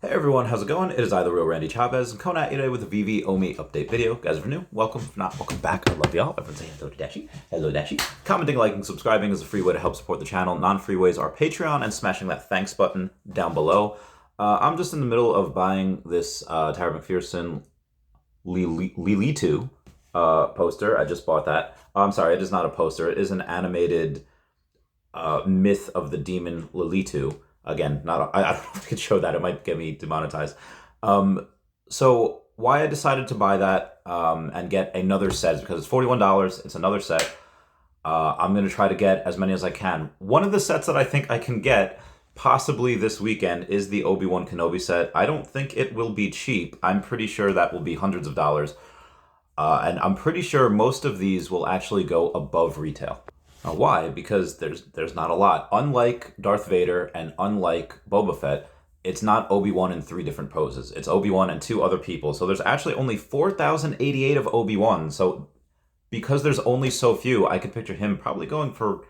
Hey everyone, how's it going? It is I, the real Randy Chavez, and coming at you today with a Veve Omi update video. Guys, if you're new, welcome. If not, welcome back. I love y'all. Everyone say hello to Dashi. Hello, Dashi. Commenting, liking, subscribing is a free way to help support the channel. Non-free ways are Patreon and smashing that thanks button down below. I'm just in the middle of buying this Tyra McPherson Lilitu poster. I just bought that. I'm sorry, it is not a poster. It is an animated myth of the demon Lilitu. Again, I don't know if I could show that. It might get me demonetized. So why I decided to buy that and get another set is because it's $41. It's another set. I'm going to try to get as many as I can. One of the sets that I think I can get possibly this weekend is the Obi-Wan Kenobi set. I don't think it will be cheap. I'm pretty sure that will be hundreds of dollars. And I'm pretty sure most of these will actually go above retail. Why? Because there's not a lot. Unlike Darth Vader and unlike Boba Fett, it's not Obi-Wan in 3 different poses. It's Obi-Wan and 2 other people. So there's actually only 4,088 of Obi-Wan. So because there's only so few, I could picture him probably going for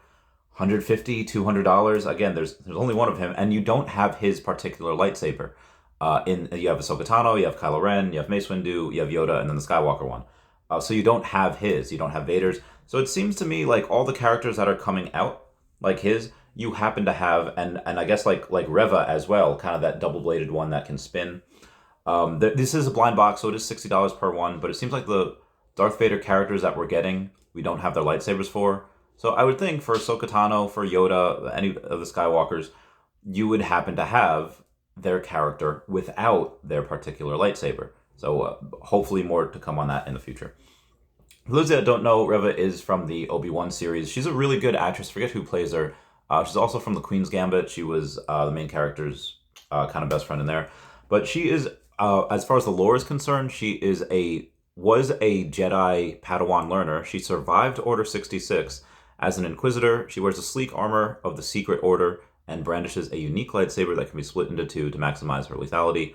$150, $200. Again, there's only one of him, and you don't have his particular lightsaber. You have Ahsoka Tano, you have Kylo Ren, you have Mace Windu, you have Yoda, and then the Skywalker one. So you don't have his. You don't have Vader's. So it seems to me like all the characters that are coming out, like his, you happen to have, and I guess like Reva as well, kind of that double-bladed one that can spin. This is a blind box, so it is $60 per one, but it seems like the Darth Vader characters that we're getting, we don't have their lightsabers for. So I would think for Ahsoka Tano, for Yoda, any of the Skywalkers, you would happen to have their character without their particular lightsaber. So hopefully more to come on that in the future. For those that don't know, Reva is from the Obi-Wan series. She's a really good actress. Forget who plays her. She's also from the Queen's Gambit. She was the main character's kind of best friend in there. But she is, as far as the lore is concerned, she was a Jedi Padawan learner. She survived Order 66 as an Inquisitor. She wears the sleek armor of the Secret Order and brandishes a unique lightsaber that can be split into 2 to maximize her lethality.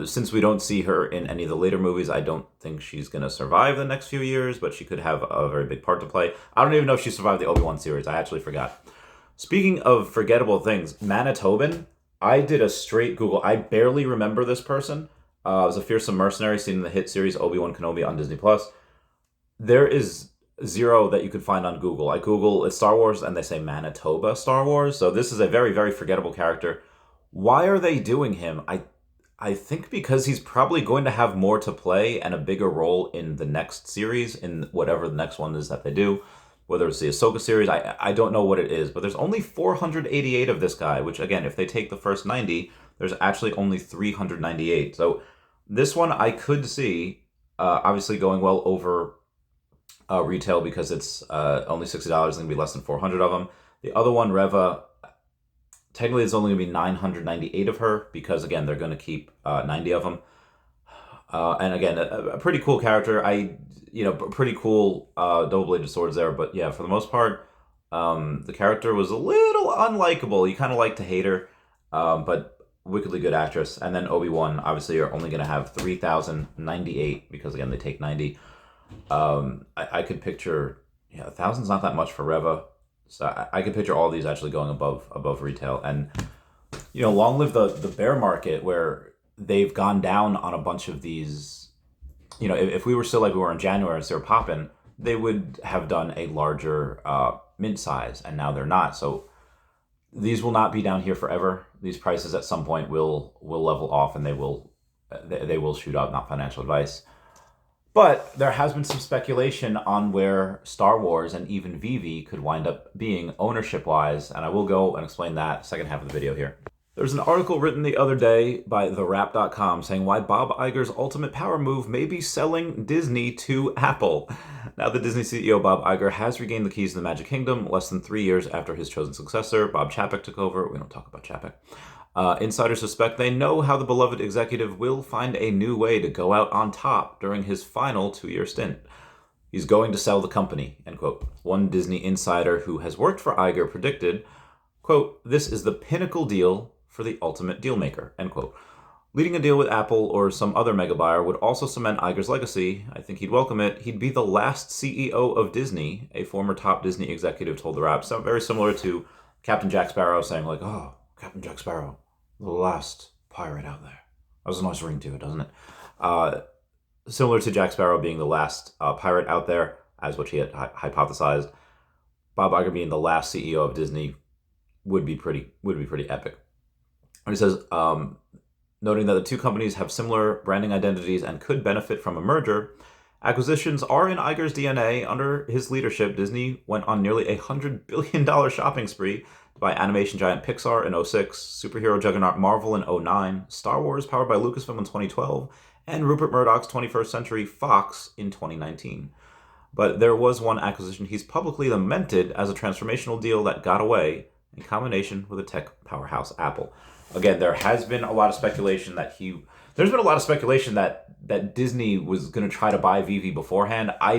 Since we don't see her in any of the later movies, I don't think she's going to survive the next few years, but she could have a very big part to play. I don't even know if she survived the Obi-Wan series. I actually forgot. Speaking of forgettable things, Manitoban, I did a straight Google. I barely remember this person. It was a fearsome mercenary seen in the hit series Obi-Wan Kenobi on Disney+. There is 0 that you could find on Google. I Google it's Star Wars, and they say Manitoba Star Wars. So this is a very, very forgettable character. Why are they doing him? I think because he's probably going to have more to play and a bigger role in the next series, in whatever the next one is that they do. Whether it's the Ahsoka series, I don't know what it is, but there's only 488 of this guy, which again, if they take the first 90, there's actually only 398. So this one I could see, obviously going well over retail because it's only $60, going to be less than 400 of them. The other one, Reva, technically it's only going to be 998 of her because, again, they're going to keep 90 of them. And again, a pretty cool character. Pretty cool double-bladed swords there. But yeah, for the most part, the character was a little unlikable. You kind of like to hate her, but wickedly good actress. And then Obi-Wan, obviously, you're only going to have 3,098 because, again, they take 90. I could picture, 1,000's not that much for Reva. So I could picture all these actually going above retail. And, long live the bear market where they've gone down on a bunch of these. If we were still like we were in January and they were popping, they would have done a larger mint size, and now they're not. So these will not be down here forever. These prices at some point will level off, and they will shoot up. Not financial advice. But there has been some speculation on where Star Wars and even Veve could wind up being ownership-wise, and I will go and explain that second half of the video here. There's an article written the other day by TheWrap.com saying why Bob Iger's ultimate power move may be selling Disney to Apple. Now, the Disney CEO Bob Iger has regained the keys to the Magic Kingdom less than 3 years after his chosen successor, Bob Chapek, took over. We don't talk about Chapek. Insiders suspect they know how the beloved executive will find a new way to go out on top during his final 2-year stint. He's going to sell the company, end quote. One Disney insider who has worked for Iger predicted, quote, "This is the pinnacle deal for the ultimate dealmaker," end quote. Leading a deal with Apple or some other mega buyer would also cement Iger's legacy. I think he'd welcome it. He'd be the last CEO of Disney, a former top Disney executive told The Wrap. So very similar to Captain Jack Sparrow saying like, "Oh, Captain Jack Sparrow, the last pirate out there. That was a nice ring to it, doesn't it? Similar to Jack Sparrow being the last pirate out there, as what he had hypothesized, Bob Iger being the last CEO of Disney would be pretty epic. And he says, noting that the two companies have similar branding identities and could benefit from a merger, acquisitions are in Iger's DNA. Under his leadership, Disney went on nearly $100 billion shopping spree to buy animation giant Pixar in 2006, superhero juggernaut Marvel in 2009, Star Wars powered by Lucasfilm in 2012, and Rupert Murdoch's 21st Century Fox in 2019. But there was one acquisition he's publicly lamented as a transformational deal that got away in combination with a tech powerhouse Apple. Again, there has been a lot of speculation that that Disney was going to try to buy Veve beforehand. I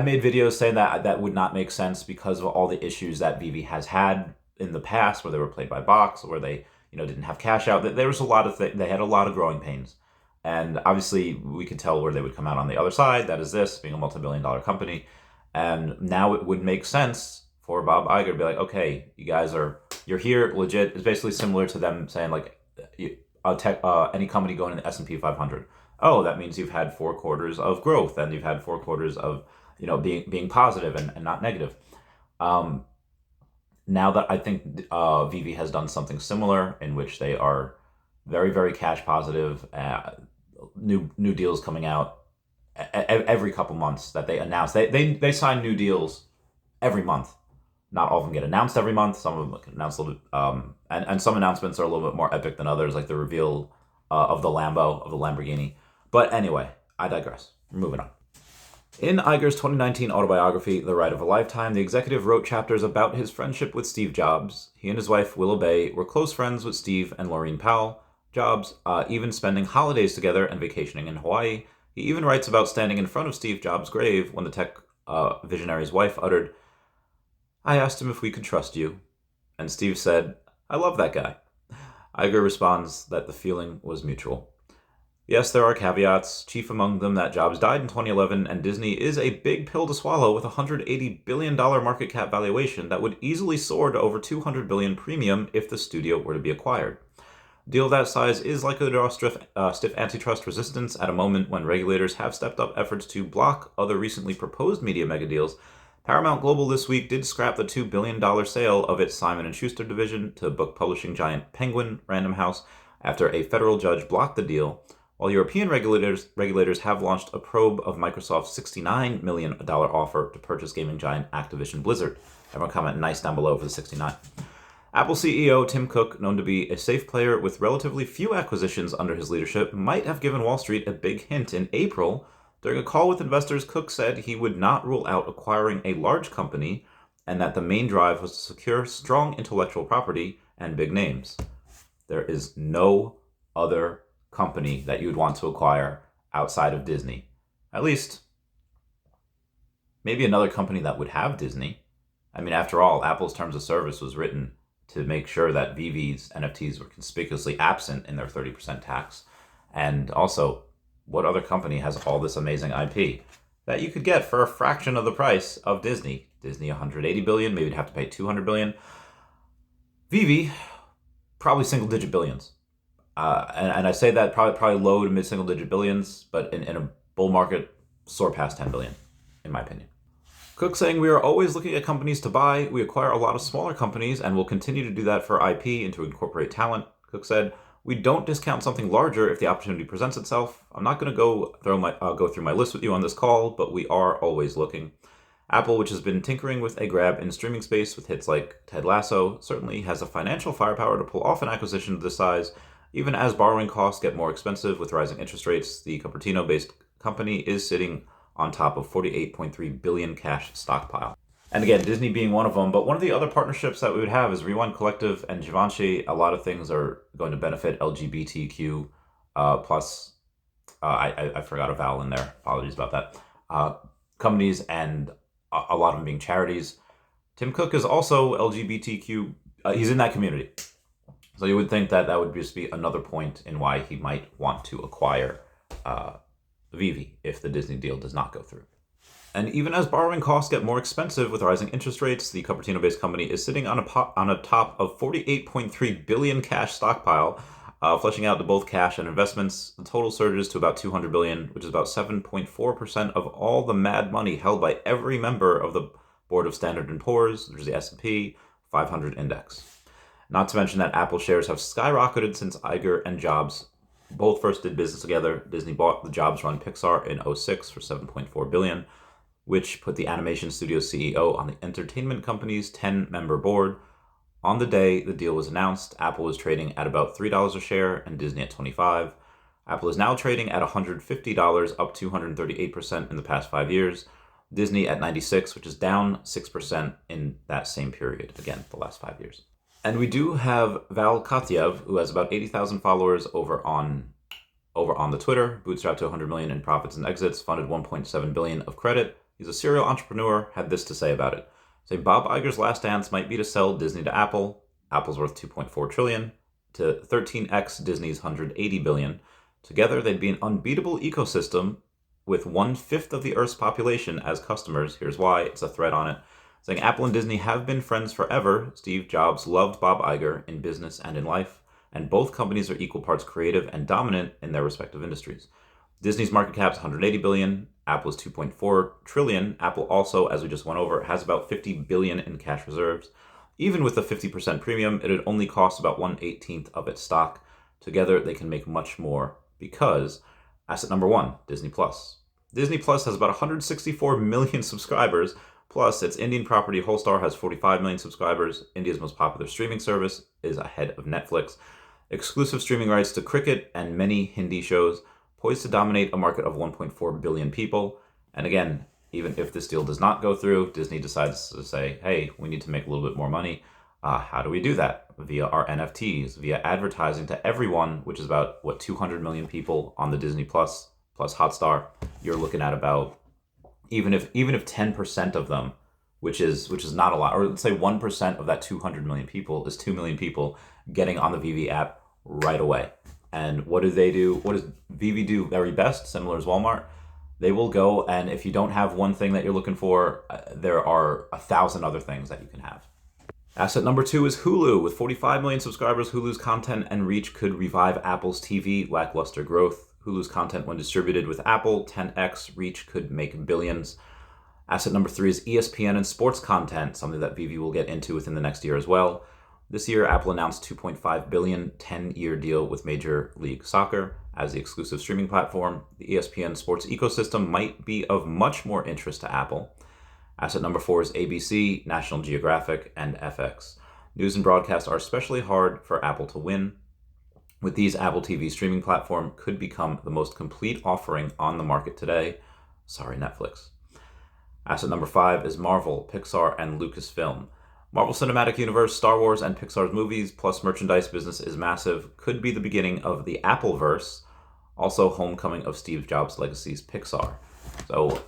made videos saying that would not make sense because of all the issues that Veve has had in the past, where they were played by box, where they didn't have cash out. There was a lot of they had a lot of growing pains, and obviously we could tell where they would come out on the other side. That is this being a multi-billion-dollar company, and now it would make sense for Bob Iger to be like, okay, you're here legit. It's basically similar to them saying like, any company going in the S&P 500. Oh, that means you've had 4 quarters of growth, and you've had 4 quarters of being positive and not negative. Now that I think Veve has done something similar, in which they are very, very cash positive, new deals coming out every couple months that they announce. They sign new deals every month. Not all of them get announced every month. Some of them get announced a little bit, and some announcements are a little bit more epic than others, like the reveal of the Lamborghini. But anyway, I digress. We're moving on. In Iger's 2019 autobiography, The Ride of a Lifetime, the executive wrote chapters about his friendship with Steve Jobs. He and his wife, Willow Bay, were close friends with Steve and Laureen Powell. Jobs, even spending holidays together and vacationing in Hawaii. He even writes about standing in front of Steve Jobs' grave when the tech visionary's wife uttered, "I asked him if we could trust you." And Steve said, "I love that guy." Iger responds that the feeling was mutual. Yes, there are caveats, chief among them that Jobs died in 2011, and Disney is a big pill to swallow with a $180 billion market cap valuation that would easily soar to over $200 billion premium if the studio were to be acquired. A deal of that size is likely to draw stiff antitrust resistance at a moment when regulators have stepped up efforts to block other recently proposed media megadeals. Paramount Global this week did scrap the $2 billion sale of its Simon & Schuster division to book publishing giant Penguin Random House after a federal judge blocked the deal, while European regulators have launched a probe of Microsoft's $69 million offer to purchase gaming giant Activision Blizzard. Everyone comment nice down below for the 69. Apple CEO Tim Cook, known to be a safe player with relatively few acquisitions under his leadership, might have given Wall Street a big hint in April. During a call with investors, Cook said he would not rule out acquiring a large company and that the main drive was to secure strong intellectual property and big names. There is no other company that you would want to acquire outside of Disney. At least, maybe another company that would have Disney. I mean, after all, Apple's terms of service was written to make sure that Veve's NFTs were conspicuously absent in their 30% tax. And also, what other company has all this amazing IP that you could get for a fraction of the price of Disney? Disney, $180 billion, maybe you'd have to pay $200 billion. Veve, probably single-digit billions. And I say that probably low to mid-single-digit billions, but in a bull market, soar past 10 billion, in my opinion. Cook saying, "We are always looking at companies to buy. We acquire a lot of smaller companies and will continue to do that for IP and to incorporate talent." Cook said, "We don't discount something larger if the opportunity presents itself. I'm not going to go through my list with you on this call, but we are always looking." Apple, which has been tinkering with a grab in streaming space with hits like Ted Lasso, certainly has the financial firepower to pull off an acquisition of this size. Even as borrowing costs get more expensive with rising interest rates, the Cupertino-based company is sitting on top of $48.3 billion cash stockpile. And again, Disney being one of them, but one of the other partnerships that we would have is Rewind Collective and Givenchy. A lot of things are going to benefit LGBTQ plus. I forgot a vowel in there. Apologies about that. Companies, and a lot of them being charities. Tim Cook is also LGBTQ. He's in that community. So you would think that would just be another point in why he might want to acquire Veve if the Disney deal does not go through. And even as borrowing costs get more expensive with rising interest rates, the Cupertino-based company is sitting on a top of 48.3 billion cash stockpile, flushing out to both cash and investments. The total surges to about 200 billion, which is about 7.4% of all the mad money held by every member of the board of Standard & Poor's, which is the S&P 500 index. Not to mention that Apple shares have skyrocketed since Iger and Jobs both first did business together. Disney bought the Jobs-run Pixar in 2006 for $7.4 billion, which put the animation studio CEO on the entertainment company's 10-member board. On the day the deal was announced, Apple was trading at about $3 a share and Disney at $25. Apple is now trading at $150, up 238% in the past 5 years. Disney at $96, which is down 6% in that same period. Again, the last 5 years. And we do have Val Katiev, who has about 80,000 followers over on the Twitter, bootstrapped to 100 million in profits and exits, funded 1.7 billion of credit. He's a serial entrepreneur, had this to say about it. Saying Bob Iger's last dance might be to sell Disney to Apple. Apple's worth 2.4 trillion to 13x Disney's 180 billion. Together, they'd be an unbeatable ecosystem with 1/5 of the Earth's population as customers. Here's why. It's a thread on it. Saying Apple and Disney have been friends forever. Steve Jobs loved Bob Iger in business and in life, and both companies are equal parts creative and dominant in their respective industries. Disney's market cap is 180 billion. Apple's 2.4 trillion. Apple also, as we just went over, has about 50 billion in cash reserves. Even with the 50% premium, it would only cost about 1/18 of its stock. Together, they can make much more because asset number one, Disney Plus. Disney Plus has about 164 million subscribers. Plus, its Indian property Wholestar has 45 million subscribers. India's most popular streaming service is ahead of Netflix. Exclusive streaming rights to cricket and many Hindi shows, poised to dominate a market of 1.4 billion people. And again, even if this deal does not go through, Disney decides to say, hey, we need to make a little bit more money. How do we do that? Via our NFTs, via advertising to everyone, which is about, 200 million people on the Disney Plus Hotstar. You're looking at about, even if 10% of them, which is not a lot, or let's say 1% of that 200 million people is 2 million people getting on the Veve app right away. And what do they do? What does Veve do very best, similar as Walmart? They will go, and if you don't have one thing that you're looking for, there are 1,000 other things that you can have. Asset number two is Hulu. With 45 million subscribers, Hulu's content and reach could revive Apple's TV lackluster growth. Hulu's content, when distributed with Apple, 10x reach could make billions. Asset number three is ESPN and sports content, something that Veve will get into within the next year as well. This year, Apple announced $2.5 billion 10-year deal with Major League Soccer as the exclusive streaming platform. The ESPN sports ecosystem might be of much more interest to Apple. Asset number four is ABC, National Geographic, and FX. News and broadcast are especially hard for Apple to win. With these, Apple TV streaming platform could become the most complete offering on the market today. Sorry, Netflix. Asset number five is Marvel, Pixar, and Lucasfilm. Marvel Cinematic Universe, Star Wars, and Pixar's movies, plus merchandise business is massive, could be the beginning of the Appleverse, also homecoming of Steve Jobs' legacy's Pixar. So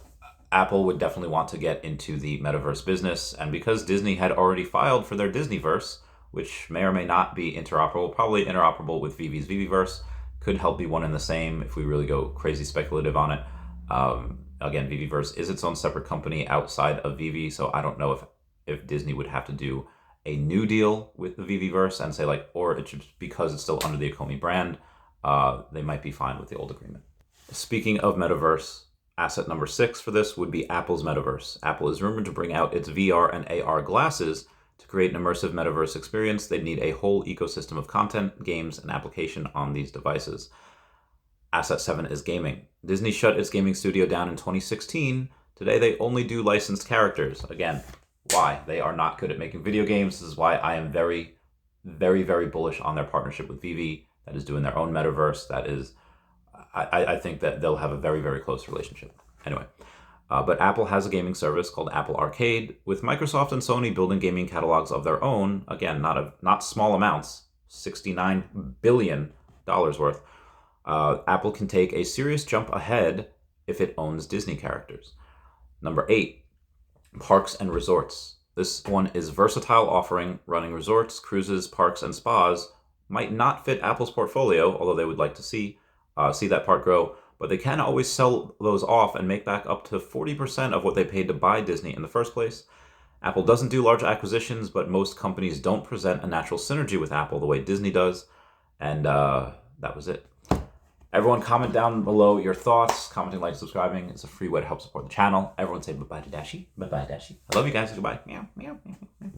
Apple would definitely want to get into the metaverse business, and because Disney had already filed for their Disneyverse, which may or may not be interoperable, probably interoperable with Veve's Veveverse, could help be one and the same if we really go crazy speculative on it. Again, Veveverse is its own separate company outside of Veve, so I don't know if Disney would have to do a new deal with the Veveverse and say or it should, because it's still under the Akomi brand, they might be fine with the old agreement. Speaking of metaverse, asset number six for this would be Apple's metaverse. Apple is rumored to bring out its VR and AR glasses. To create an immersive metaverse experience, they'd need a whole ecosystem of content, games, and application on these devices. Asset 7 is gaming. Disney shut its gaming studio down in 2016. Today, they only do licensed characters. Again, why? They are not good at making video games. This is why I am very, very, very bullish on their partnership with Veve. That is doing their own metaverse. That is, I think that they'll have a very, very close relationship. Anyway. But Apple has a gaming service called Apple Arcade, with Microsoft and Sony building gaming catalogs of their own. Again, not small amounts, $69 billion worth. Apple can take a serious jump ahead if it owns Disney characters. Number 8, parks and resorts. This one is versatile offering, running resorts, cruises, parks, and spas. Might not fit Apple's portfolio, although they would like to see that part grow. but they can always sell those off and make back up to 40% of what they paid to buy Disney in the first place. Apple doesn't do large acquisitions, but most companies don't present a natural synergy with Apple the way Disney does. And that was it. Everyone comment down below your thoughts. Commenting, like, subscribing is a free way to help support the channel. Everyone say bye-bye to Dashi. Bye-bye, Dashi. I love you guys. Goodbye. Meow, meow, meow, meow.